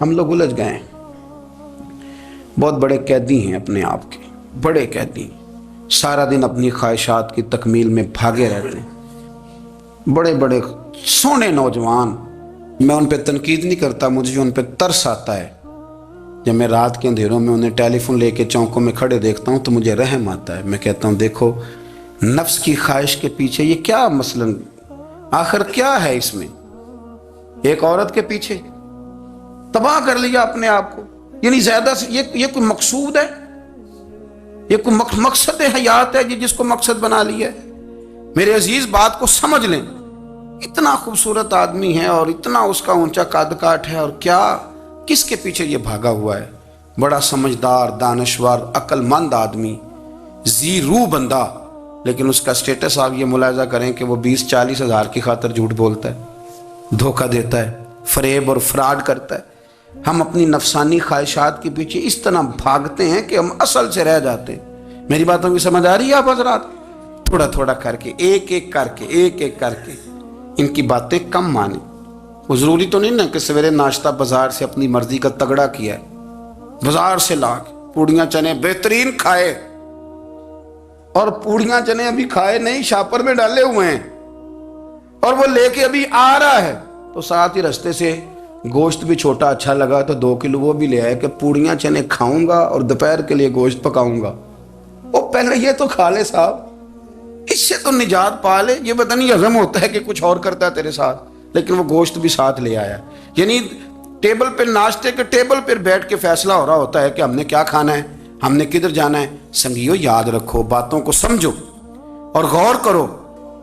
ہم لوگ الجھ گئے ہیں، بہت بڑے قیدی ہیں اپنے آپ کے، بڑے قیدی، سارا دن اپنی خواہشات کی تکمیل میں بھاگے رہتے ہیں، بڑے بڑے سونے نوجوان۔ میں ان پہ تنقید نہیں کرتا، مجھے ان پہ ترس آتا ہے۔ جب میں رات کے اندھیروں میں انہیں ٹیلی فون لے کے چوکوں میں کھڑے دیکھتا ہوں تو مجھے رحم آتا ہے۔ میں کہتا ہوں دیکھو، نفس کی خواہش کے پیچھے یہ کیا مثلاً آخر کیا ہے اس میں؟ ایک عورت کے پیچھے تباہ کر لیا اپنے آپ کو، یعنی زیادہ سے یہ کوئی مقصود ہے؟ یہ کوئی مقصد حیات ہے جس کو مقصد بنا لیا ہے؟ میرے عزیز بات کو سمجھ لیں، اتنا خوبصورت آدمی ہے اور اتنا اس کا اونچا قد کاٹ ہے، اور کیا کس کے پیچھے یہ بھاگا ہوا ہے؟ بڑا سمجھدار، دانشور، عقل مند آدمی، ذی روح بندہ، لیکن اس کا سٹیٹس آپ یہ ملاحظہ کریں کہ وہ 20-40 ہزار کی خاطر جھوٹ بولتا ہے، دھوکہ دیتا ہے، فریب اور فراڈ کرتا ہے۔ ہم اپنی نفسانی خواہشات کے پیچھے اس طرح بھاگتے ہیں کہ ہم اصل سے رہ جاتے ہیں۔ میری باتوں کی سمجھ آ رہی ہے آپ حضرات؟ تھوڑا تھوڑا کر کے، ایک ایک کر کے ان کی باتیں کم مانیں۔ وہ ضروری تو نہیں نا کہ سویرے ناشتہ بازار سے اپنی مرضی کا تگڑا کیا ہے، بازار سے لا کے پوڑیاں چنے بہترین کھائے، اور پوڑیاں چنے ابھی کھائے نہیں، شاپر میں ڈالے ہوئے ہیں، اور وہ لے کے ابھی آ رہا ہے تو ساتھ ہی رستے سے گوشت بھی چھوٹا اچھا لگا تو 2 کلو وہ بھی لے آئے کہ پوڑیاں چنے کھاؤں گا اور دوپہر کے لیے گوشت پکاؤں گا۔ وہ پہلے یہ تو کھا لے صاحب، اس سے تو نجات پا لے۔ یہ پتہ نہیں ہضم ہوتا ہے کہ کچھ اور کرتا ہے تیرے ساتھ، لیکن وہ گوشت بھی ساتھ لے آیا، یعنی ٹیبل پہ، ناشتے کے ٹیبل پر بیٹھ کے فیصلہ ہو رہا ہوتا ہے کہ ہم نے کیا کھانا ہے، ہم نے کدھر جانا ہے۔ سنگیو یاد رکھو، باتوں کو سمجھو اور غور کرو۔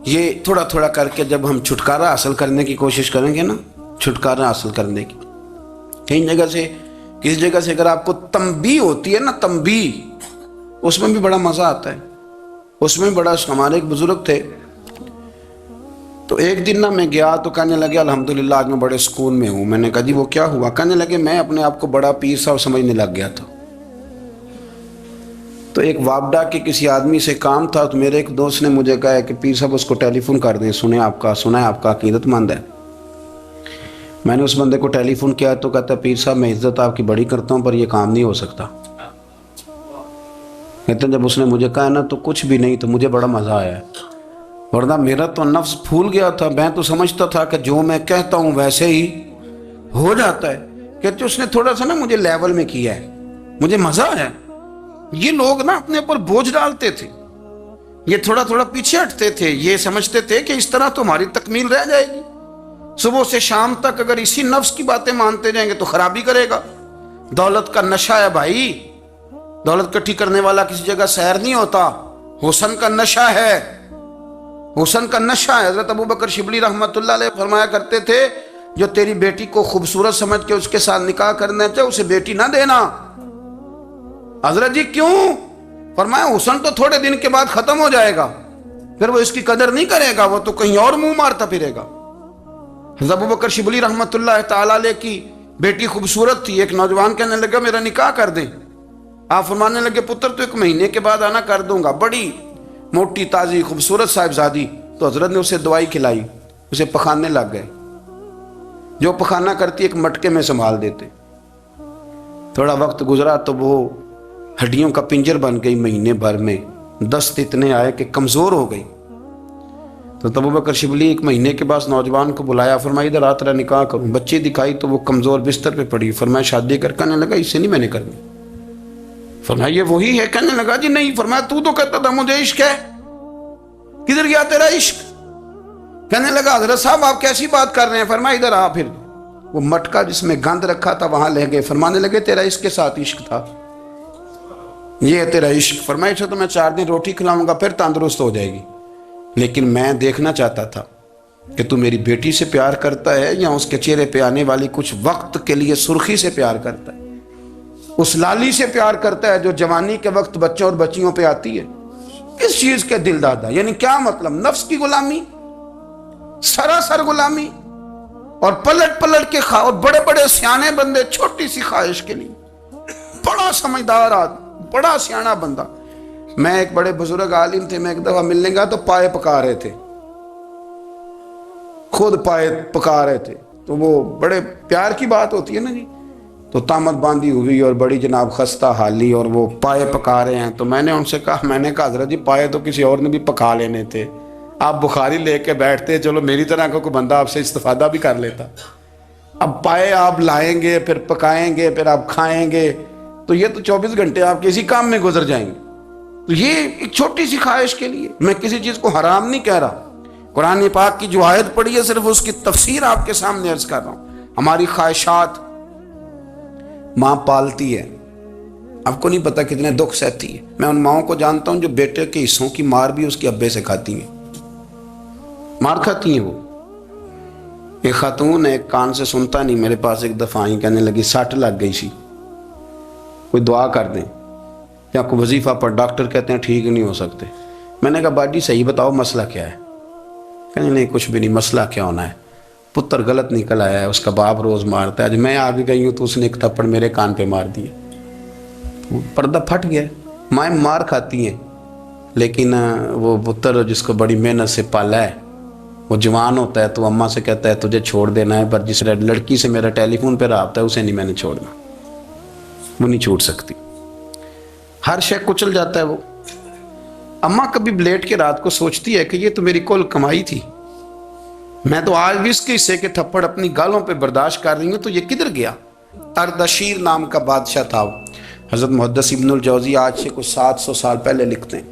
یہ تھوڑا تھوڑا کر کے جب ہم چھٹکارا حاصل کرنے کی کوشش کریں گے نا، چھٹکارا حاصل کرنے کی، کہیں جگہ سے، کسی جگہ سے اگر آپ کو تنبیہ ہوتی ہے نا، تنبیہ، اس میں بھی بڑا مزہ آتا ہے، اس میں بڑا۔ ہمارے ایک بزرگ تھے، تو ایک دن نا میں گیا تو کہنے لگے الحمدللہ آج میں بڑے سکون میں ہوں۔ میں نے کہا جی وہ کیا ہوا؟ کہنے لگے میں اپنے آپ کو بڑا پیر صاحب سمجھنے لگ گیا تھا۔ تو ایک وابڈا کے کسی آدمی سے کام تھا، تو میرے ایک دوست نے مجھے کہا کہ پیر صاحب اس کو ٹیلی فون کر دیں، سنا ہے آپ کا عقیدت مند ہے۔ میں نے اس بندے کو ٹیلی فون کیا تو کہتا پیر صاحب میں عزت آپ کی بڑی کرتا ہوں پر یہ کام نہیں ہو سکتا۔ کہتے ہیں جب اس نے مجھے کہا نا تو کچھ بھی نہیں، تو مجھے بڑا مزہ آیا ہے، ورنہ میرا تو نفس پھول گیا تھا۔ میں تو سمجھتا تھا کہ جو میں کہتا ہوں ویسے ہی ہو جاتا ہے۔ کہتے اس نے تھوڑا سا نا مجھے لیول میں کیا ہے، مجھے مزہ آیا۔ یہ لوگ نا اپنے اوپر بوجھ ڈالتے تھے، یہ تھوڑا تھوڑا پیچھے ہٹتے تھے، یہ سمجھتے تھے کہ اس طرح تو ہماری تکمیل رہ جائے گی۔ صبح سے شام تک اگر اسی نفس کی باتیں مانتے جائیں گے تو خرابی کرے گا۔ دولت کا نشہ ہے بھائی، دولت کٹھی کرنے والا کسی جگہ سیر نہیں ہوتا، حسن کا نشہ ہے، حسن کا نشہ ہے۔ حضرت ابوبکر شبلی رحمۃ اللہ علیہ فرمایا کرتے تھے جو تیری بیٹی کو خوبصورت سمجھ کے اس کے ساتھ نکاح کرنا چاہے اسے بیٹی نہ دینا۔ حضرت جی کیوں؟ فرمایا حسن تو تھوڑے دن کے بعد ختم ہو جائے گا، پھر وہ اس کی قدر نہیں کرے گا، وہ تو کہیں اور منہ مارتا پھرے گا۔ حضرت ابوبکر شبلی رحمۃ اللہ تعالی علیہ کی بیٹی خوبصورت تھی، ایک نوجوان کہنے لگا میرا نکاح کر دیں۔ آپ فرمانے لگے پتر تو 1 مہینے کے بعد آنا، کر دوں گا۔ بڑی موٹی تازی خوبصورت صاحبزادی، تو حضرت نے اسے دوائی کھلائی، اسے پخانے لگ گئے۔ جو پخانہ کرتی ایک مٹکے میں سنبھال دیتے۔ تھوڑا وقت گزرا تو وہ ہڈیوں کا پنجر بن گئی، مہینے بھر میں دست اتنے آئے کہ کمزور ہو گئی۔ تو ابوبکر شبلی 1 مہینے کے بعد نوجوان کو بلایا، فرمایا ادھر آ تیرا نکاح کروں۔ بچی دکھائی تو وہ کمزور بستر پہ پڑی، فرمایا شادی کرنے لگا اس سے نہیں میں نے کرنی۔ فرمایا یہ وہی ہے؟ کہنے لگا جی نہیں۔ فرمایا تو کہتا تھا مجھے عشق ہے، کدھر گیا تیرا عشق؟ کہنے لگا حضرت صاحب آپ کیسی بات کر رہے ہیں؟ فرمایا ادھر آ۔ پھر وہ مٹکا جس میں گند رکھا تھا وہاں لے گئے، فرمانے لگے تیرا اس کے ساتھ عشق تھا، یہ ہے تیرا عشق۔ فرمایا اچھا تو میں 4 دن روٹی کھلاؤں گا پھر تندرست ہو جائے گی، لیکن میں دیکھنا چاہتا تھا کہ تو میری بیٹی سے پیار کرتا ہے یا اس کے چہرے پہ آنے والی کچھ وقت کے لیے سرخی سے پیار کرتا ہے، اس لالی سے پیار کرتا ہے جو جوانی کے وقت بچوں اور بچیوں پہ آتی ہے۔ کس چیز کے دل دادا؟ یعنی کیا مطلب؟ نفس کی غلامی، سراسر غلامی، اور پلٹ پلٹ کے اور بڑے بڑے سیانے بندے چھوٹی سی خواہش کے لیے، بڑا سمجھدار آدمی، بڑا سیانا بندہ۔ میں ایک بڑے بزرگ عالم تھے، میں ایک دفعہ ملنے گا تو پائے پکا رہے تھے، خود پائے پکا رہے تھے، تو وہ بڑے پیار کی بات ہوتی ہے نا جی، تو تامت باندھی ہوئی اور بڑی جناب خستہ حالی، اور وہ پائے پکا رہے ہیں۔ تو میں نے ان سے کہا، میں نے کہا حضرت جی پائے تو کسی اور نے بھی پکا لینے تھے، آپ بخاری لے کے بیٹھتے، چلو میری طرح کا کوئی بندہ آپ سے استفادہ بھی کر لیتا۔ اب پائے آپ لائیں گے، پھر پکائیں گے، پھر آپ کھائیں گے، تو یہ تو 24 گھنٹے آپ کسی کام میں گزر جائیں گے۔ تو یہ ایک چھوٹی سی خواہش کے لیے، میں کسی چیز کو حرام نہیں کہہ رہا، قرآن پاک کی جو آیت پڑھی ہے صرف اس کی تفسیر آپ کے سامنے عرض کر رہا ہوں۔ ہماری خواہشات ماں پالتی ہے، آپ کو نہیں پتا کتنے دکھ سہتی ہے۔ میں ان ماؤں کو جانتا ہوں جو بیٹے کے حصوں کی مار بھی اس کے ابے سے کھاتی ہیں، مار کھاتی ہیں وہ۔ ایک خاتون ایک کان سے سنتا نہیں، میرے پاس ایک دفعہ آئی، کہنے لگی سٹ لگ گئی سی، کوئی دعا کر دیں یا کوئی وظیفہ پر، ڈاکٹر کہتے ہیں ٹھیک نہیں ہو سکتے۔ میں نے کہا باجی صحیح بتاؤ مسئلہ کیا ہے؟ کہنے نہیں کچھ بھی نہیں، مسئلہ کیا ہونا ہے، پتر غلط نکل آیا ہے، اس کا باپ روز مارتا ہے، آج میں آ بھی گئی ہوں تو اس نے ایک تھپڑ میرے کان پہ مار دیا، پردہ پھٹ گیا۔ مائیں مار کھاتی ہیں، لیکن وہ پتر جس کو بڑی محنت سے پالا ہے، وہ جوان ہوتا ہے تو اماں سے کہتا ہے تجھے چھوڑ دینا ہے، پر جس لڑکی سے میرا ٹیلی فون پہ رابطہ ہے اسے نہیں میں نے چھوڑنا، وہ نہیں چھوڑ سکتی، ہر شے کچل جاتا ہے وہ۔ اماں کبھی لیٹ کے رات کو سوچتی ہے کہ یہ تو میری کل کمائی تھی، میں تو آج بھی اس کے حصے کے تھپڑ اپنی گالوں پہ برداشت کر رہی ہوں، تو یہ کدھر گیا؟ اردشیر نام کا بادشاہ تھا، حضرت محدث ابن الجوزی آج سے کچھ 700 سال پہلے لکھتے ہیں۔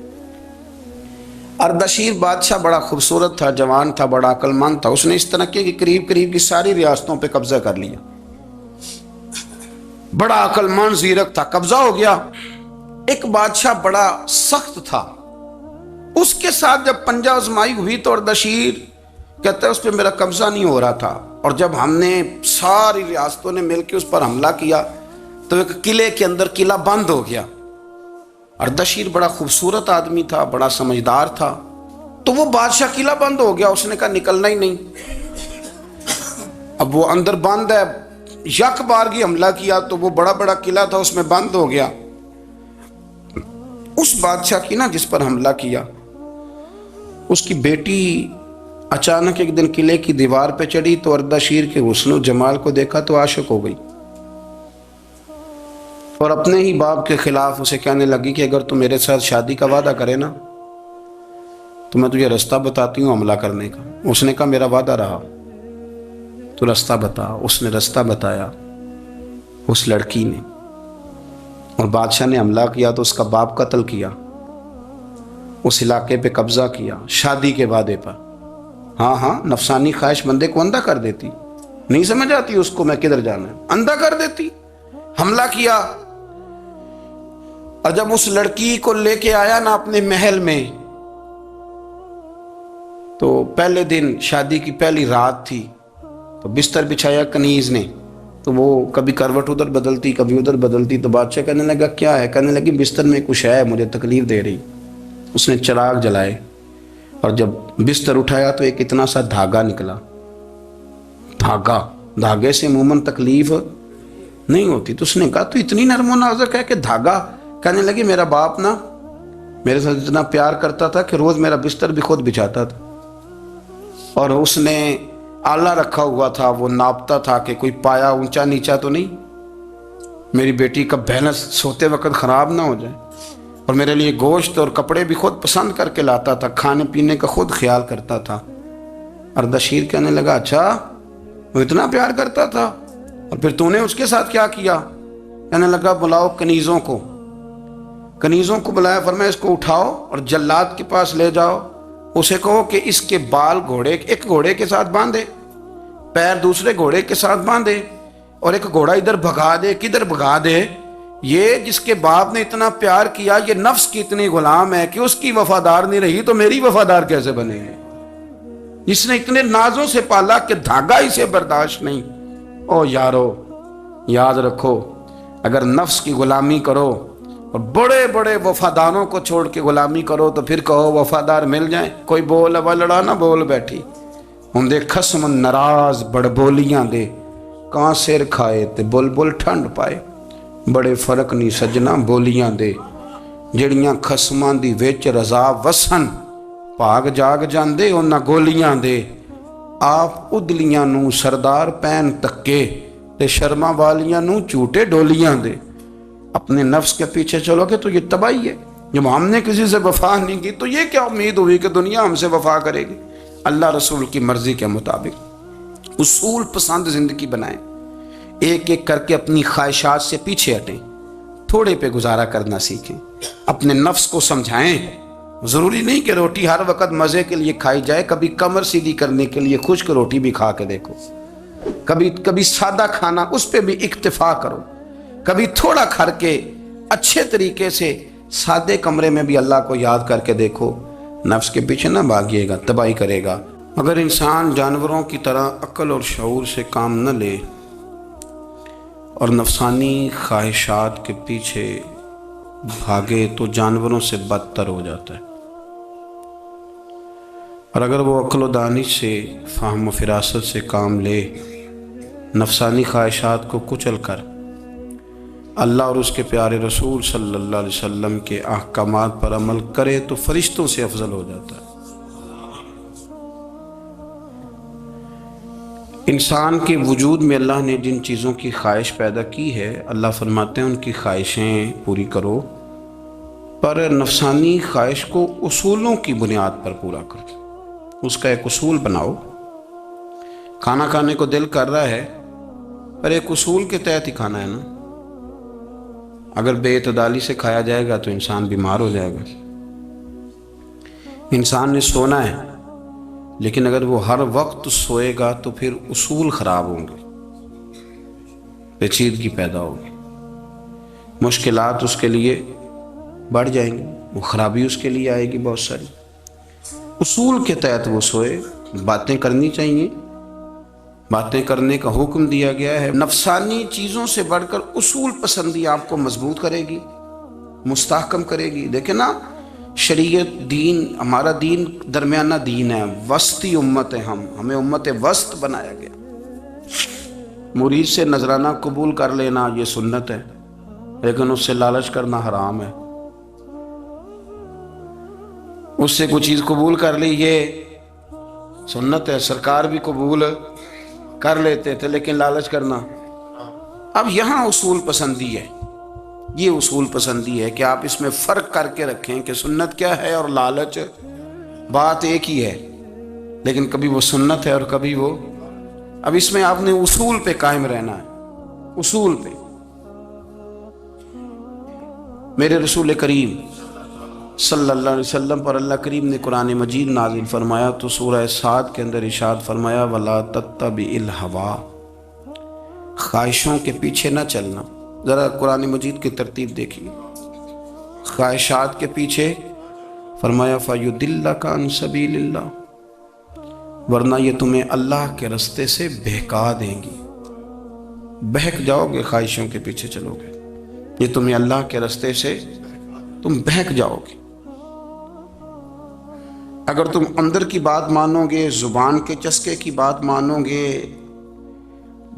اردشیر بادشاہ بڑا خوبصورت تھا، جوان تھا، بڑا عقل مند تھا، اس نے اس طرح کی قریب کی ساری ریاستوں پہ قبضہ کر لیا، بڑا عقل مند زیرک تھا، قبضہ ہو گیا۔ ایک بادشاہ بڑا سخت تھا، اس کے ساتھ جب پنجہ آزمائی ہوئی تو اردشیر کہتا ہے اس پہ میرا قبضہ نہیں ہو رہا تھا، اور جب ہم نے ساری ریاستوں نے مل کے اس پر حملہ کیا تو ایک قلعے کے اندر قلعہ بند ہو گیا۔ اردشیر بڑا خوبصورت آدمی تھا، بڑا سمجھدار تھا، تو وہ بادشاہ قلعہ بند ہو گیا، اس نے کہا نکلنا ہی نہیں، اب وہ اندر بند ہے، یک بارگی حملہ کیا تو وہ بڑا قلعہ تھا اس میں بند ہو گیا۔ اس بادشاہ کی نا جس پر حملہ کیا، اس کی بیٹی اچانک ایک دن قلعے کی دیوار پہ چڑھی تو اردشیر کے حسن و جمال کو دیکھا تو عاشق ہو گئی، اور اپنے ہی باپ کے خلاف اسے کہنے لگی کہ اگر تو میرے ساتھ شادی کا وعدہ کرے نا تو میں تجھے رستہ بتاتی ہوں حملہ کرنے کا۔ اس نے کہا میرا وعدہ رہا، تو رستہ بتا۔ اس نے رستہ بتایا اس لڑکی نے، اور بادشاہ نے حملہ کیا تو اس کا باپ قتل کیا، اس علاقے پہ قبضہ کیا شادی کے وعدے پر۔ ہاں نفسانی خواہش بندے کو اندھا کر دیتی، نہیں سمجھ آتی اس کو میں کدھر جانا ہے، اندھا کر دیتی۔ حملہ کیا، اور جب اس لڑکی کو لے کے آیا نا اپنے محل میں، تو پہلے دن شادی کی پہلی رات تھی، تو بستر بچھایا کنیز نے، تو وہ کبھی کروٹ ادھر بدلتی کبھی ادھر بدلتی، تو بادشاہ کہنے لگا کیا ہے؟ کہنے لگی بستر میں کچھ ہے، مجھے تکلیف دے رہی۔ اس نے چراغ جلائے اور جب بستر اٹھایا تو ایک اتنا سا دھاگا نکلا، دھاگے سے عموماً تکلیف نہیں ہوتی، تو اس نے کہا تو اتنی نرم و نازک ہے کہ دھاگا؟ کہنے لگی میرا باپ نا میرے ساتھ اتنا پیار کرتا تھا کہ روز میرا بستر بھی خود بچھاتا تھا، اور اس نے آلہ رکھا ہوا تھا، وہ ناپتا تھا کہ کوئی پایا اونچا نیچا تو نہیں، میری بیٹی کا بیلنس سوتے وقت خراب نہ ہو جائے، اور میرے لیے گوشت اور کپڑے بھی خود پسند کر کے لاتا تھا، کھانے پینے کا خود خیال کرتا تھا۔ اردشیر کہنے لگا اچھا وہ اتنا پیار کرتا تھا، اور پھر تو نے اس کے ساتھ کیا کیا؟ کہنے لگا بلاؤ کنیزوں کو بلایا، فرمایا اس کو اٹھاؤ اور جلاد کے پاس لے جاؤ، اسے کہو کہ اس کے بال ایک گھوڑے کے ساتھ باندھے، پیر دوسرے گھوڑے کے ساتھ باندھے، اور ایک گھوڑا ادھر بھگا دے، کدھر بھگا دے، یہ جس کے باپ نے اتنا پیار کیا، یہ نفس کی اتنی غلام ہے کہ اس کی وفادار نہیں رہی تو میری وفادار کیسے بنے گی؟ جس نے اتنے نازوں سے پالا کہ دھاگا اسے برداشت نہیں۔ او یارو یاد رکھو، اگر نفس کی غلامی کرو اور بڑے بڑے وفاداروں کو چھوڑ کے غلامی کرو تو پھر کہو وفادار مل جائیں، کوئی بول اب لڑا نہ بول بیٹھی ہوں دے خسم ناراض بڑ بولیاں دے، کہاں سر کھائے تے بلبل ٹھنڈ پائے، بڑے فرق نہیں سجنا بولیاں دے، جڑیاں خسماں دی وچ رضا وسن، بھاگ جاگ جاندے انہاں گولیاں دے، آپ ادلیاں نو سردار پین تکے، تے شرما والیاں نو جھوٹے ڈولیاں دے۔ اپنے نفس کے پیچھے چلو گے تو یہ تباہی ہے۔ جب ہم نے کسی سے وفا نہیں کی تو یہ کیا امید ہوئی کہ دنیا ہم سے وفا کرے گی؟ اللہ رسول کی مرضی کے مطابق اصول پسند زندگی بنائیں، ایک ایک کر کے اپنی خواہشات سے پیچھے ہٹیں، تھوڑے پہ گزارا کرنا سیکھیں، اپنے نفس کو سمجھائیں۔ ضروری نہیں کہ روٹی ہر وقت مزے کے لیے کھائی جائے، کبھی کمر سیدھی کرنے کے لیے خشک روٹی بھی کھا کے دیکھو، کبھی سادہ کھانا اس پہ بھی اکتفا کرو، کبھی تھوڑا کھر کے اچھے طریقے سے سادے کمرے میں بھی اللہ کو یاد کر کے دیکھو۔ نفس کے پیچھے نہ بھاگیے گا، تباہی کرے گا۔ اگر انسان جانوروں کی طرح عقل اور شعور سے کام نہ لے اور نفسانی خواہشات کے پیچھے بھاگے تو جانوروں سے بدتر ہو جاتا ہے، اور اگر وہ عقل و دانش سے، فہم و فراست سے کام لے، نفسانی خواہشات کو کچل کر اللہ اور اس کے پیارے رسول صلی اللہ علیہ وسلم کے احکامات پر عمل کرے تو فرشتوں سے افضل ہو جاتا ہے۔ انسان کے وجود میں اللہ نے جن چیزوں کی خواہش پیدا کی ہے، اللہ فرماتے ہیں ان کی خواہشیں پوری کرو، پر نفسانی خواہش کو اصولوں کی بنیاد پر پورا کرو۔ اس کا ایک اصول بناؤ۔ کھانا کھانے کو دل کر رہا ہے پر ایک اصول کے تحت ہی کھانا ہے نا۔ اگر بے اعتدالی سے کھایا جائے گا تو انسان بیمار ہو جائے گا۔ انسان نے سونا ہے لیکن اگر وہ ہر وقت سوئے گا تو پھر اصول خراب ہوں گے، پیچیدگی پیدا ہوگی، مشکلات اس کے لیے بڑھ جائیں گی، وہ خرابی اس کے لیے آئے گی بہت ساری۔ اصول کے تحت وہ سوئے، باتیں کرنی چاہیے، باتیں کرنے کا حکم دیا گیا ہے۔ نفسانی چیزوں سے بڑھ کر اصول پسندی آپ کو مضبوط کرے گی، مستحکم کرے گی۔ دیکھیں نا، شریعت، دین، ہمارا دین درمیانہ دین ہے، وسطی امت ہے، ہمیں امت وسط بنایا گیا۔ مرید سے نذرانہ قبول کر لینا یہ سنت ہے، لیکن اس سے لالچ کرنا حرام ہے۔ اس سے کوئی چیز قبول کر لی یہ سنت ہے، سرکار بھی قبول کر لیتے تھے، لیکن لالچ کرنا۔ اب یہاں اصول پسندی ہے، یہ اصول پسندی ہے کہ آپ اس میں فرق کر کے رکھیں کہ سنت کیا ہے اور لالچ بات ایک ہی ہے، لیکن کبھی وہ سنت ہے اور کبھی وہ۔ اب اس میں آپ نے اصول پہ قائم رہنا ہے، اصول پہ۔ میرے رسول کریم صلی اللہ علیہ وسلم پر اللہ کریم نے قرآن مجید نازل فرمایا تو سورہ صاد کے اندر ارشاد فرمایا وَلَا تَتَّبِعِ الْهَوَىٰ، خواہشوں کے پیچھے نہ چلنا۔ ذرا قرآن مجید کی ترتیب دیکھیے، خواہشات کے پیچھے فرمایا فَيُضِلَّكَ عَن سَبِيلِ اللَّهِ، ورنہ یہ تمہیں اللہ کے رستے سے بہکا دیں گی۔ بہک جاؤ گے، خواہشوں کے پیچھے چلو گے، یہ تمہیں اللہ کے رستے سے تم بہک جاؤ گے۔ اگر تم اندر کی بات مانو گے، زبان کے چسکے کی بات مانو گے،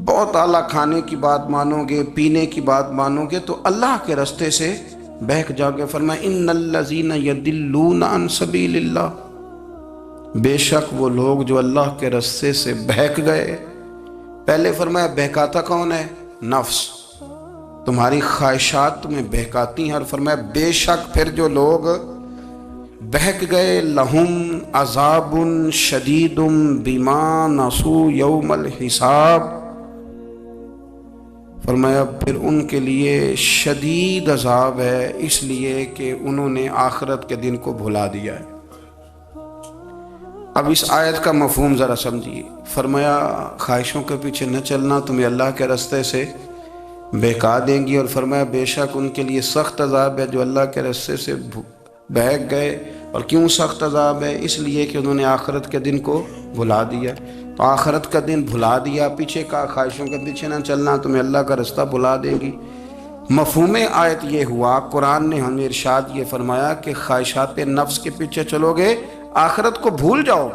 بہت اعلیٰ کھانے کی بات مانو گے، پینے کی بات مانو گے تو اللہ کے رستے سے بہک جاؤ گے۔ فرمایا ان الذین یضلون عن سبیل اللہ، بے شک وہ لوگ جو اللہ کے رستے سے بہک گئے۔ پہلے فرمایا بہکاتا کون ہے؟ نفس، تمہاری خواہشات تمہیں بہکاتی ہیں، اور فرمایا بے شک پھر جو لوگ بہک گئے لہم عذاب شدید بما نسوا یوم الحساب، فرمایا پھر ان کے لیے شدید عذاب ہے اس لیے کہ انہوں نے آخرت کے دن کو بھلا دیا ہے۔ اب اس آیت کا مفہوم ذرا سمجھیے۔ فرمایا خواہشوں کے پیچھے نہ چلنا تمہیں اللہ کے رستے سے بہکا دیں گی، اور فرمایا بے شک ان کے لیے سخت عذاب ہے جو اللہ کے رستے سے بہک گئے۔ اور کیوں سخت عذاب ہے؟ اس لیے کہ انہوں نے آخرت کے دن کو بھلا دیا۔ تو آخرت کا دن بھلا دیا، پیچھے کا خواہشوں کے پیچھے نہ چلنا تمہیں اللہ کا رستہ بھلا دے گی۔ مفہوم آیت یہ ہوا، قرآن نے ہمیں ارشاد یہ فرمایا کہ خواہشات نفس کے پیچھے چلو گے آخرت کو بھول جاؤ،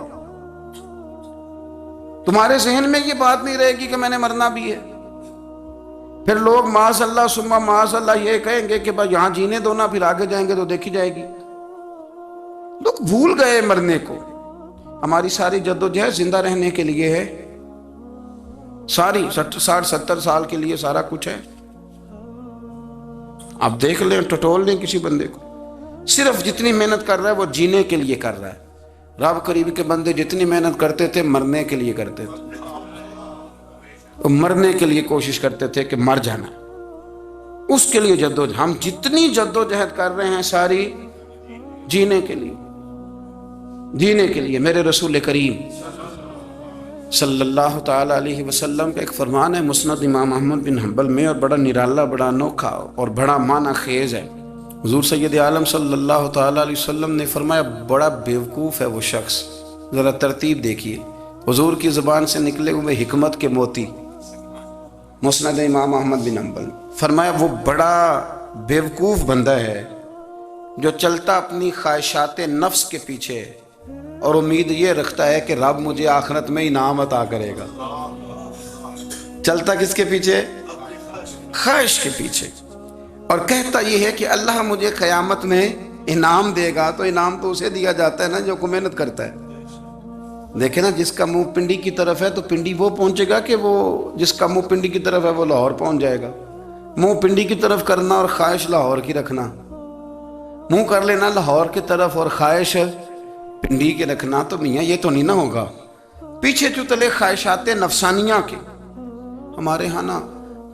تمہارے ذہن میں یہ بات نہیں رہے گی کہ میں نے مرنا بھی ہے۔ پھر لوگ معاذ اللہ ثم معاذ اللہ یہ کہیں گے کہ بھائی یہاں جینے دو نا، پھر آگے جائیں گے تو دیکھی جائے گی۔ لوگ بھول گئے مرنے کو۔ ہماری ساری جدوجہد زندہ رہنے کے لیے ہے، ساری 60-70 سال کے لیے سارا کچھ ہے. آپ دیکھ لیں، ٹٹول لیں کسی بندے کو، صرف جتنی محنت کر رہا ہے وہ جینے کے لیے کر رہا ہے. رب کریم کے بندے جتنی محنت کرتے تھے مرنے کے لیے کرتے تھے، وہ مرنے کے لیے کوشش کرتے تھے کہ مر جانا، اس کے لیے جدوجہد. ہم جتنی جدوجہد کر رہے ہیں ساری جینے کے لیے، جینے کے لیے. میرے رسول کریم صلی اللہ تعالی علیہ وسلم کا ایک فرمان ہے مسند امام احمد بن حنبل میں، اور بڑا نرالا، بڑا انوکھا اور بڑا معنی خیز ہے. حضور سید عالم صلی اللہ تعالی علیہ وسلم نے فرمایا بڑا بیوقوف ہے وہ شخص. ذرا ترتیب دیکھیے، حضور کی زبان سے نکلے ہوئے حکمت کے موتی. مسند امام احمد بن حنبل فرمایا وہ بڑا بیوقوف بندہ ہے جو چلتا اپنی خواہشات نفس کے پیچھے اور امید یہ رکھتا ہے کہ رب مجھے آخرت میں انعام عطا کرے گا. چلتا کس کے پیچھے؟ خواہش کے پیچھے، اور کہتا یہ ہے کہ اللہ مجھے قیامت میں انعام دے گا. تو انعام تو اسے دیا جاتا ہے نا جو کو محنت کرتا ہے. دیکھیں نا، جس کا منہ پنڈی کی طرف ہے تو پنڈی وہ پہنچے گا کہ وہ جس کا منہ پنڈی کی طرف ہے وہ لاہور پہنچ جائے گا. منہ پنڈی کی طرف کرنا اور خواہش لاہور کی رکھنا، منہ کر لینا لاہور کی طرف اور خواہش پنڈی کے رکھنا، تو میاں یہ تو نہیں نہ ہوگا. پیچھے جو تلے خواہشات نفسانیہ کے ہمارے ہاں نا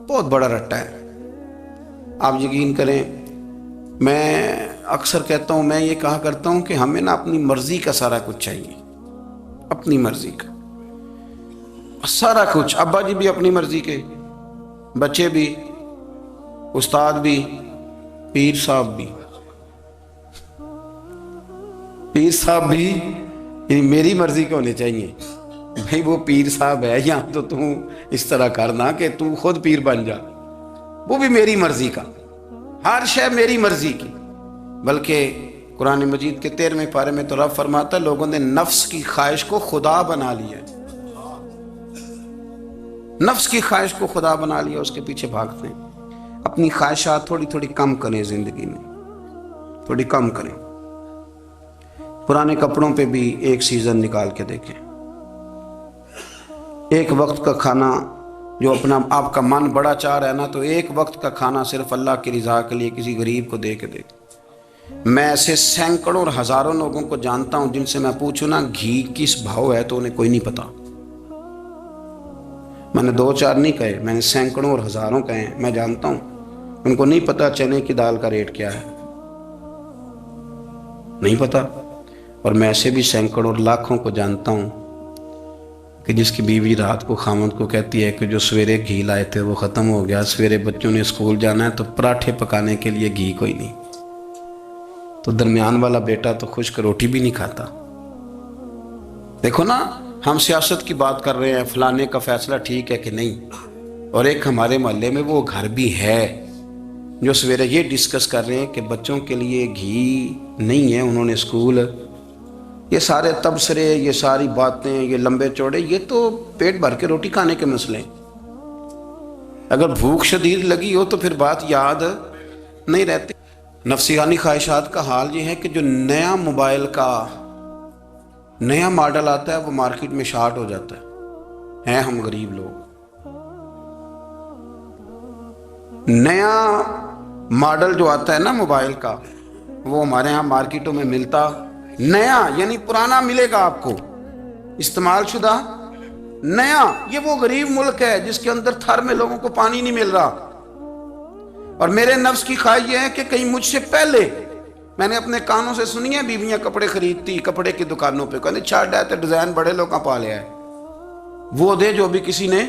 بہت بڑا رٹا ہے. آپ یقین کریں، میں اکثر کہتا ہوں، میں یہ کہا کرتا ہوں کہ ہمیں نا اپنی مرضی کا سارا کچھ چاہیے، اپنی مرضی کا سارا کچھ. ابا جی بھی اپنی مرضی کے، بچے بھی، استاد بھی، پیر صاحب بھی. پیر صاحب بھی یعنی میری مرضی کے ہونے چاہیے. بھائی وہ پیر صاحب ہے یا تو اس طرح کرنا کہ تو خود پیر بن جا، وہ بھی میری مرضی کا، ہر شے میری مرضی کی. بلکہ قرآن مجید کے 13ویں پارے میں تو رب فرماتا ہے لوگوں نے نفس کی خواہش کو خدا بنا لیا ہے. نفس کی خواہش کو خدا بنا لیا، اس کے پیچھے بھاگتے ہیں. اپنی خواہشات تھوڑی تھوڑی کم کریں، زندگی میں تھوڑی کم کریں. پرانے کپڑوں پہ بھی ایک سیزن نکال کے دیکھیں. ایک وقت کا کھانا جو اپنا آپ کا من بڑا چاہ رہا ہے نا، تو ایک وقت کا کھانا صرف اللہ کی رضا کے لیے کسی غریب کو دے کے دیکھ. میں ایسے سینکڑوں اور ہزاروں لوگوں کو جانتا ہوں جن سے میں پوچھوں نا گھی کس بھاؤ ہے تو انہیں کوئی نہیں پتا. میں نے 2-4 نہیں کہے، میں نے سینکڑوں اور ہزاروں کہے. میں جانتا ہوں ان کو نہیں پتا چنے کی دال کا ریٹ کیا ہے، نہیں پتا. اور میں ایسے بھی سینکڑوں اور لاکھوں کو جانتا ہوں کہ جس کی بیوی رات کو خامند کو کہتی ہے کہ جو سویرے گھی لائے تھے وہ ختم ہو گیا، سویرے بچوں نے اسکول جانا ہے تو پراٹھے پکانے کے لیے گھی کوئی نہیں. تو درمیان والا بیٹا تو خشک روٹی بھی نہیں کھاتا. دیکھو نا، ہم سیاست کی بات کر رہے ہیں، فلانے کا فیصلہ ٹھیک ہے کہ نہیں، اور ایک ہمارے محلے میں وہ گھر بھی ہے جو سویرے یہ ڈسکس کر رہے ہیں کہ بچوں کے لیے گھی نہیں ہے، انہوں نے اسکول. یہ سارے تبصرے، یہ ساری باتیں، یہ لمبے چوڑے، یہ تو پیٹ بھر کے روٹی کھانے کے مسئلے ہیں. اگر بھوک شدید لگی ہو تو پھر بات یاد نہیں رہتی. نفسیانی خواہشات کا حال یہ ہے کہ جو نیا موبائل کا نیا ماڈل آتا ہے وہ مارکیٹ میں شارٹ ہو جاتا ہے. ہم غریب لوگ نیا ماڈل جو آتا ہے نا موبائل کا، وہ ہمارے ہاں مارکیٹوں میں ملتا نیا، یعنی پرانا ملے گا آپ کو، استعمال شدہ نیا. یہ وہ غریب ملک ہے جس کے اندر تھر میں لوگوں کو پانی نہیں مل رہا. اور میرے نفس کی خواہش یہ ہے کہ کہیں مجھ سے پہلے، میں نے اپنے کانوں سے سنی ہے بیویاں کپڑے خریدتی کپڑے کی دکانوں پہ، کہتے چھاڑ ہے تو ڈیزائن بڑے لوگوں پا لیا ہے، وہ دے جو بھی کسی نے.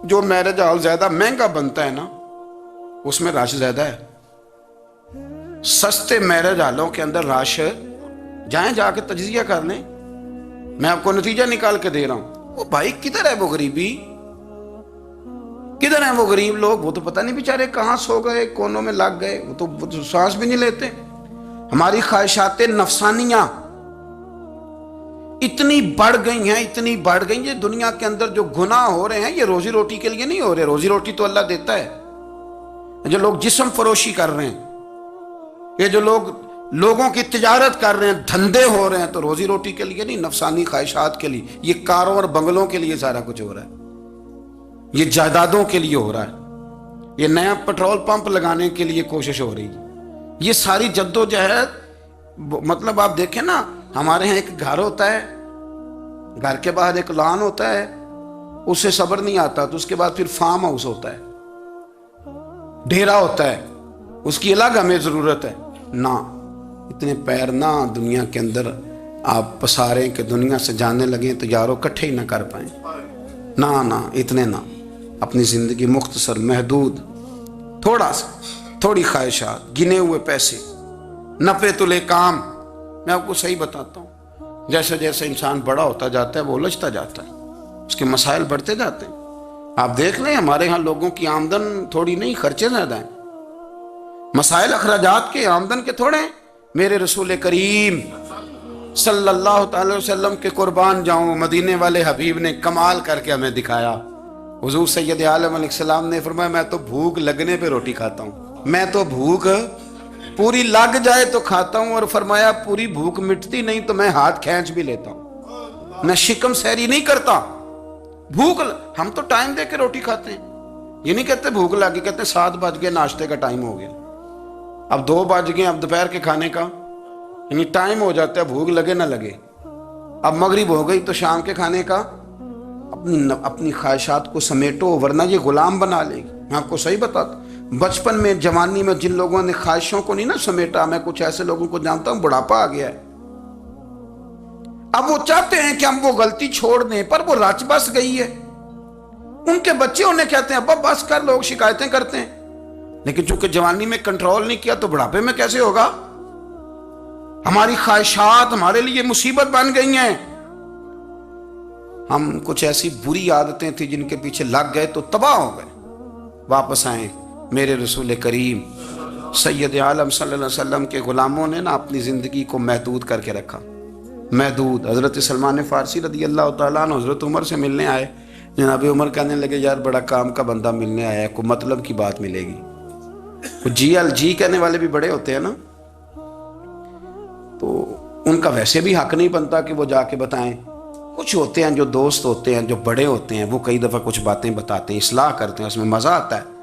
جو میرج ہال زیادہ مہنگا بنتا ہے نا اس میں رش زیادہ ہے. سستے میرج ہالوں کے اندر رش، جائیں جا کے تجزیہ کر لیں، میں آپ کو نتیجہ نکال کے دے رہا ہوں. وہ بھائی کدھر ہے وہ غریبی، کدھر ہیں وہ غریب لوگ؟ وہ تو پتہ نہیں بیچارے کہاں سو گئے، کونوں میں لگ گئے، وہ تو سانس بھی نہیں لیتے. ہماری خواہشات نفسانیہ اتنی بڑھ گئی ہیں، اتنی بڑھ گئی ہیں. یہ دنیا کے اندر جو گناہ ہو رہے ہیں یہ روزی روٹی کے لیے نہیں ہو رہے. روزی روٹی تو اللہ دیتا ہے. جو لوگ جسم فروشی کر رہے ہیں، یہ جو لوگ لوگوں کی تجارت کر رہے ہیں، دھندے ہو رہے ہیں، تو روزی روٹی کے لیے نہیں، نفسانی خواہشات کے لیے. یہ کاروں اور بنگلوں کے لیے سارا کچھ ہو رہا ہے. یہ جائیدادوں کے لیے ہو رہا ہے، یہ نیا پیٹرول پمپ لگانے کے لیے کوشش ہو رہی ہے، یہ ساری جدوجہد مطلب آپ دیکھیں نا، ہمارے ہاں ایک گھر ہوتا ہے، گھر کے باہر ایک لان ہوتا ہے، اس سے صبر نہیں آتا تو اس کے بعد پھر فارم ہاؤس ہوتا ہے، ڈیرا ہوتا ہے، اس کی الگ ہمیں ضرورت ہے نہ۔ اتنے پیر نہ دنیا کے اندر آپ پساریں کہ دنیا سے جانے لگیں تو یارو کٹھے ہی نہ کر پائیں، نہ اتنے نہ۔ اپنی زندگی مختصر، محدود، تھوڑا سا، تھوڑی خواہشات، گنے ہوئے پیسے، نفع تلے کام۔ میں آپ کو صحیح بتاتا ہوں، جیسے جیسے انسان بڑا ہوتا جاتا ہے وہ الجھتا جاتا ہے، اس کے مسائل بڑھتے جاتے ہیں۔ آپ دیکھ لیں ہمارے ہاں لوگوں کی آمدن تھوڑی نہیں، خرچے زیادہ ہیں، مسائل اخراجات کے، آمدن کے تھوڑے ہیں۔ میرے رسول کریم صلی اللہ تعالی وسلم کے قربان جاؤں، مدینے والے حبیب نے کمال کر کے ہمیں دکھایا۔ حضور سید عالم علیہ السلام نے فرمایا میں تو بھوک لگنے پہ روٹی کھاتا ہوں، میں تو بھوک پوری لگ جائے تو کھاتا ہوں، اور فرمایا پوری بھوک مٹتی نہیں تو میں ہاتھ کھینچ بھی لیتا ہوں، میں شکم سیری نہیں کرتا۔ بھوک ہم تو ٹائم دے کے روٹی کھاتے ہیں، یہ نہیں کہتے بھوک لگی، کہتے 7 بج گئے، ناشتے کا ٹائم ہو گیا، اب 2 بج گئے، اب دوپہر کے کھانے کا یعنی ٹائم ہو جاتا ہے، بھوک لگے نہ لگے۔ اب مغرب ہو گئی تو شام کے کھانے کا اپنی خواہشات کو سمیٹو، ورنہ یہ غلام بنا لے گی۔ میں آپ کو صحیح بتاتا ہوں، بچپن میں، جوانی میں جن لوگوں نے خواہشوں کو نہیں نہ سمیٹا، میں کچھ ایسے لوگوں کو جانتا ہوں بڑھاپا آ گیا ہے، اب وہ چاہتے ہیں کہ ہم وہ غلطی چھوڑ دیں، پر وہ رچ بس گئی ہے۔ ان کے بچے انہیں کہتے ہیں ابا بس کر، لوگ شکایتیں کرتے ہیں، لیکن چونکہ جوانی میں کنٹرول نہیں کیا تو بڑھاپے میں کیسے ہوگا؟ ہماری خواہشات ہمارے لیے مصیبت بن گئی ہیں۔ ہم کچھ ایسی بری عادتیں تھیں جن کے پیچھے لگ گئے تو تباہ ہو گئے۔ واپس آئیں، میرے رسول کریم سید عالم صلی اللہ علیہ وسلم کے غلاموں نے نا اپنی زندگی کو محدود کر کے رکھا، محدود۔ حضرت سلمان فارسی رضی اللہ تعالیٰ عنہ حضرت عمر سے ملنے آئے، جناب عمر کہنے لگے یار بڑا کام کا بندہ ملنے آیا ہے، کوئی مطلب کی بات ملے گی۔ جی کہنے والے بھی بڑے ہوتے ہیں نا، تو ان کا ویسے بھی حق نہیں بنتا کہ وہ جا کے بتائیں۔ کچھ ہوتے ہیں جو دوست ہوتے ہیں، جو بڑے ہوتے ہیں، وہ کئی دفعہ کچھ باتیں بتاتے ہیں، اصلاح کرتے ہیں، اس میں مزہ آتا ہے۔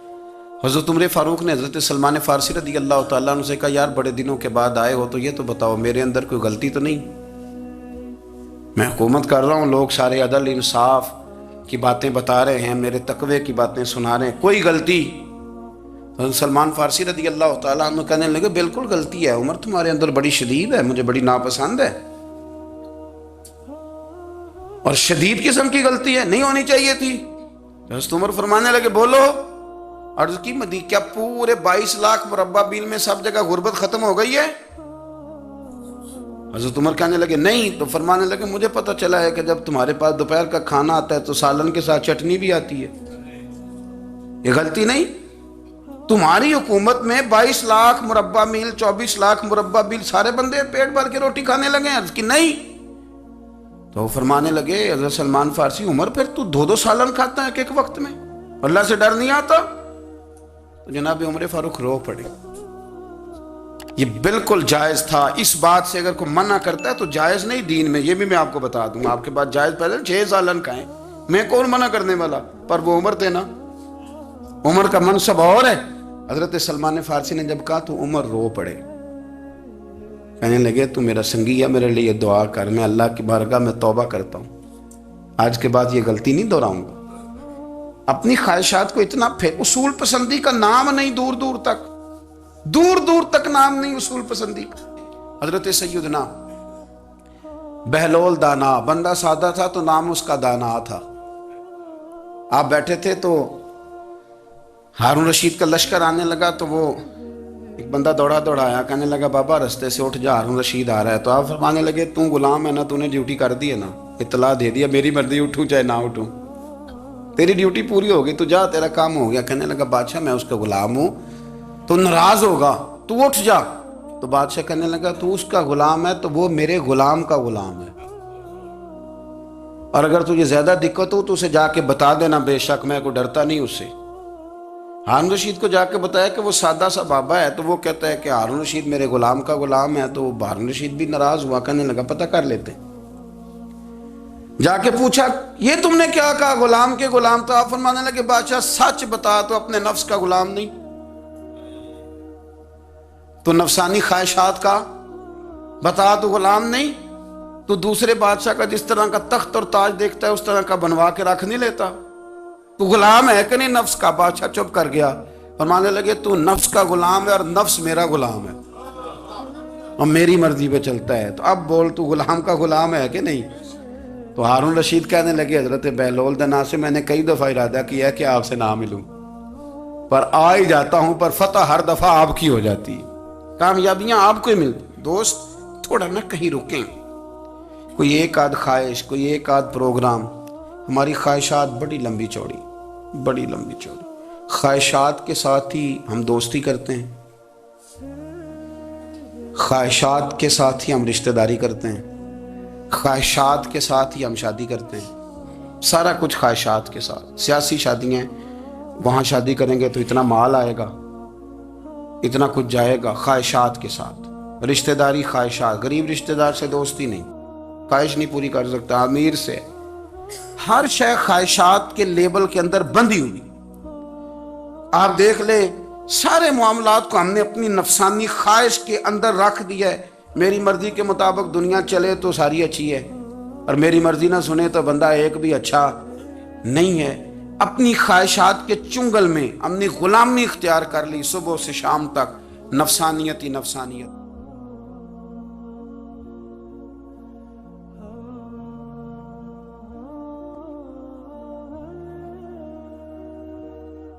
حضرت عمر فاروق نے حضرت سلمان فارسی رضی اللہ تعالیٰ عنہ سے کہا یار بڑے دنوں کے بعد آئے ہو تو یہ تو بتاؤ میرے اندر کوئی غلطی تو نہیں؟ میں حکومت کر رہا ہوں، لوگ سارے عدل انصاف کی باتیں بتا رہے ہیں، میرے تقوی کی باتیں سنا رہے ہیں، کوئی غلطی؟ حضرت سلمان فارسی رضی اللہ تعالیٰ عنہ کہنے لگے بالکل غلطی ہے عمر، تمہارے اندر بڑی شدید ہے، مجھے بڑی ناپسند ہے، اور شدید قسم کی غلطی ہے، نہیں ہونی چاہیے تھی۔ حضرت عمر فرمانے لگے بولو۔ عرض کی مدی کیا پورے 22 لاکھ مربع میل میں سب جگہ غربت ختم ہو گئی ہے؟ حضرت عمر کہنے لگے نہیں، تو فرمانے لگے مجھے پتہ چلا ہے کہ جب تمہارے پاس دوپہر کا کھانا آتا ہے تو سالن کے ساتھ چٹنی بھی آتی ہے، یہ غلطی نہیں؟ تمہاری حکومت میں 22 لاکھ مربع میل، 24 لاکھ مربع میل سارے بندے پیٹ بھر کے روٹی کھانے لگے ہیں؟ عرض کی نہیں۔ تو فرمانے لگے حضرت سلمان فارسی عمر پھر تو 2 سالن کھاتا ہے ایک وقت میں، اللہ سے ڈر نہیں آتا؟ تو جناب عمر فاروق رو پڑے۔ یہ بالکل جائز تھا، اس بات سے اگر کوئی منع کرتا ہے تو جائز نہیں دین میں، یہ بھی میں آپ کو بتا دوں، آپ کے پاس جائز پہلے 6 سالن کھائیں، میں کون منع کرنے والا، پر وہ عمر تھے نا، عمر کا منصب اور ہے۔ حضرت سلمان فارسی نے جب کہا تو عمر رو پڑے، کہنے لگے تو میرا سنگی ہے، میرے لیے دعا کر، میں اللہ کی بارگاہ میں توبہ کرتا ہوں، آج کے بعد یہ غلطی نہیں دہراؤں گا۔ اپنی خواہشات کو اتنا اصول پسندی کا نام نہیں، دور دور تک نام نہیں اصول پسندی کا۔ حضرت سیدنا بہلول دانا، بندہ سادہ تھا تو نام اس کا دانا تھا۔ آپ بیٹھے تھے تو ہارون رشید کا لشکر آنے لگا تو وہ ایک بندہ دوڑا آیا، کہنے لگا بابا رستے سے اٹھ جا، ہارون رشید آ رہا ہے۔ تو آپ فرمانے لگے تو غلام ہے نا، تو نے ڈیوٹی کر دی ہے نا، اطلاع دے دیا، میری مرضی اٹھوں چاہے نہ اٹھوں، تیری ڈیوٹی پوری ہوگی، تو جا، تیرا کام ہو گیا۔ کہنے لگا بادشاہ میں اس کا غلام ہوں، تو ناراض ہوگا، تو اٹھ جا۔ تو بادشاہ کہنے لگا تو اس کا غلام ہے تو وہ میرے غلام کا غلام ہے، اور اگر تجھے زیادہ دقت ہو تو اسے جا کے بتا دینا، بے شک میں کوئی ڈرتا نہیں اس سے۔ ہارون رشید کو جا کے بتایا کہ وہ سادہ سا بابا ہے، تو وہ کہتا ہے کہ ہارون رشید میرے غلام کا غلام ہے، تو ہارون رشید بھی ناراض ہوا، کہنے لگا پتہ کر لیتے۔ جا کے پوچھا یہ تم نے کیا کہا؟ غلام کے غلام؟ تو آپ فرمانے لگے بادشاہ سچ بتا تو اپنے نفس کا غلام نہیں تو نفسانی خواہشات کا بتا تو غلام نہیں تو دوسرے بادشاہ کا جس طرح کا تخت اور تاج دیکھتا ہے اس طرح کا بنوا کے رکھ نہیں لیتا؟ تو غلام ہے کہ نہیں نفس کا؟ بادشاہ چپ کر گیا، فرمانے لگے تو نفس کا غلام ہے اور نفس میرا غلام ہے اور میری مرضی پہ چلتا ہے، تو اب بول تو غلام کا غلام ہے کہ نہیں؟ تو ہارون رشید کہنے لگے حضرت بہلول دنا سے میں نے کئی دفعہ ارادہ کیا ہے کہ آپ سے نہ ملوں، پر آ ہی جاتا ہوں، پر فتح ہر دفعہ آپ کی ہو جاتی ہے، کامیابیاں آپ کو ہی ملتی۔ دوست تھوڑا نہ کہیں رکیں، کوئی ایک آدھ خواہش، کوئی ایک آدھ پروگرام، ہماری خواہشات بڑی لمبی چوڑی، بڑی لمبی چوڑی، خواہشات کے ساتھ ہی ہم دوستی کرتے ہیں، خواہشات کے ساتھ ہی ہم رشتہ داری کرتے ہیں، خواہشات کے ساتھ ہی ہم شادی کرتے ہیں، سارا کچھ خواہشات کے ساتھ۔ سیاسی شادیاں، وہاں شادی کریں گے تو اتنا مال آئے گا، اتنا کچھ جائے گا، خواہشات کے ساتھ۔ رشتہ داری خواہشات، غریب رشتہ دار سے دوستی نہیں، خواہش نہیں پوری کر سکتا، امیر سے۔ ہر شے خواہشات کے لیبل کے اندر بندھی ہوئی۔ آپ دیکھ لیں سارے معاملات کو ہم نے اپنی نفسانی خواہش کے اندر رکھ دیا ہے، میری مرضی کے مطابق دنیا چلے تو ساری اچھی ہے اور میری مرضی نہ سنے تو بندہ ایک بھی اچھا نہیں ہے۔ اپنی خواہشات کے چنگل میں ہم نے غلامی اختیار کر لی، صبح سے شام تک نفسانیت ہی نفسانیت۔